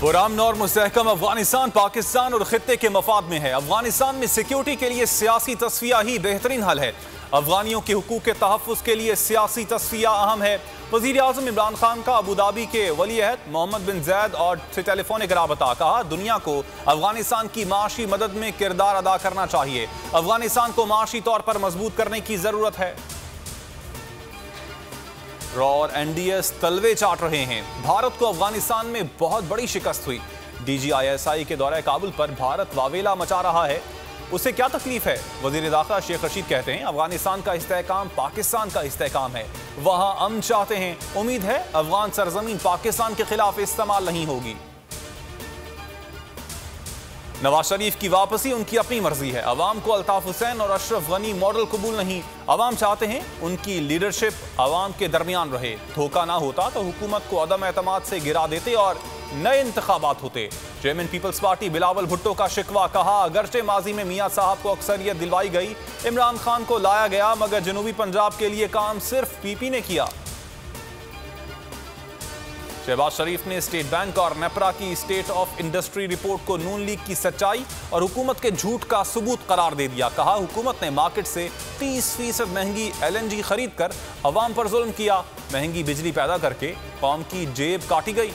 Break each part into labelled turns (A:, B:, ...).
A: पुरअमन और मुस्तहकम अफगानिस्तान पाकिस्तान और खित्ते के मफाद में है। अफगानिस्तान में सिक्योरिटी के लिए सियासी तस्फिया ही बेहतरीन हल है। अफगानियों के हुकूक के तहफ़्फ़ुज़ के लिए सियासी तस्फिया अहम है। वज़ीर आज़म इमरान खान का अबू धाबी के वली अहद मोहम्मद बिन ज़ैद और से टेलीफोनिक राबता। कहा, दुनिया को अफगानिस्तान की माशी मदद में किरदार अदा करना चाहिए। अफगानिस्तान को माशी तौर पर मजबूत करने की ज़रूरत है। रॉ और एनडीएस तलवे चाट रहे हैं। भारत को अफगानिस्तान में बहुत बड़ी शिकस्त हुई। DGISI के दौरे काबुल पर भारत वावेला मचा रहा है। उसे क्या तकलीफ है? वजीर दाखिला शेख रशीद कहते हैं, अफगानिस्तान का इस्तेहकाम पाकिस्तान का इस्तेहकाम है। वहां अमन चाहते हैं। उम्मीद है अफगान सरजमीन पाकिस्तान के खिलाफ इस्तेमाल नहीं होगी। नवाज शरीफ की वापसी उनकी अपनी मर्जी है। अवाम को अल्ताफ हुसैन और अशरफ गनी मॉडल कबूल नहीं। अवाम चाहते हैं उनकी लीडरशिप अवाम के दरमियान रहे। धोखा ना होता तो हुकूमत को अदम एतमाद से गिरा देते और नए इंतखाबात होते। चेयरमैन पीपल्स पार्टी बिलावल भुट्टो का शिकवा। कहा, अगरचे माजी में मियां साहब को अक्सरियत दिलवाई गई, इमरान खान को लाया गया, मगर जनूबी पंजाब के लिए काम सिर्फ पीपी ने किया। शहबाज शरीफ ने स्टेट बैंक और नेपरा की स्टेट ऑफ इंडस्ट्री रिपोर्ट को नून लीग की सच्चाई और हुकूमत के झूठ का सबूत करार दे दिया। कहा, हुकूमत ने मार्केट से 30% महंगी LNG खरीद कर अवाम पर जुल्म किया। महंगी बिजली पैदा करके कौम की जेब काटी गई।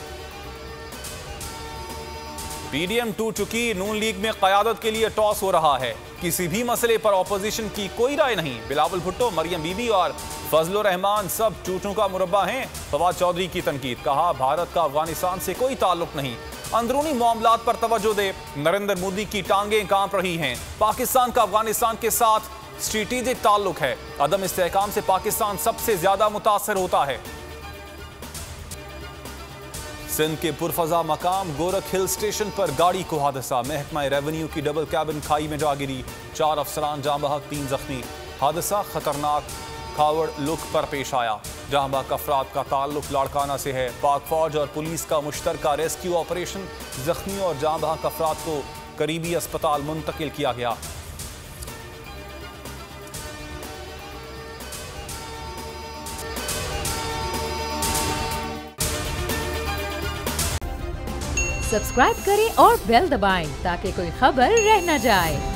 A: PDM टूट चुकी। नून लीग में क़यादत के लिए टॉस हो रहा है। किसी भी मसले पर ऑपोजिशन की कोई राय नहीं। बिलावल भुट्टो, मरियम बीबी और फजलुर रहमान सब चूचों का मुरब्बा हैं। फवाद चौधरी की तनकीद। कहा, भारत का अफगानिस्तान से कोई ताल्लुक नहीं। अंदरूनी मामलात पर तवज्जो दे। नरेंद्र मोदी की टांगें कांप रही हैं। पाकिस्तान का अफगानिस्तान के साथ स्ट्रेटेजिक ताल्लुक है। अदम इस्तेहकाम से पाकिस्तान सबसे ज्यादा मुतासर होता है। सिंध के पुरफजा मकाम गोरख हिल स्टेशन पर गाड़ी को हादसा। महकमा रेवेन्यू की डबल कैबिन खाई में जा गिरी। 4 अफसरान जाँ बहक, 3 जख्मी। हादसा खतरनाक खावड़ लुक पर पेश आया। जाँ बहक अफराद का ताल्लुक लाड़काना से है। पाक फौज और पुलिस का मुश्तरका रेस्क्यू ऑपरेशन। जख्मी और जाँ बहक अफराद को करीबी अस्पताल मुंतकिल किया गया।
B: सब्सक्राइब करें और बेल दबाएं ताकि कोई खबर रह न जाए।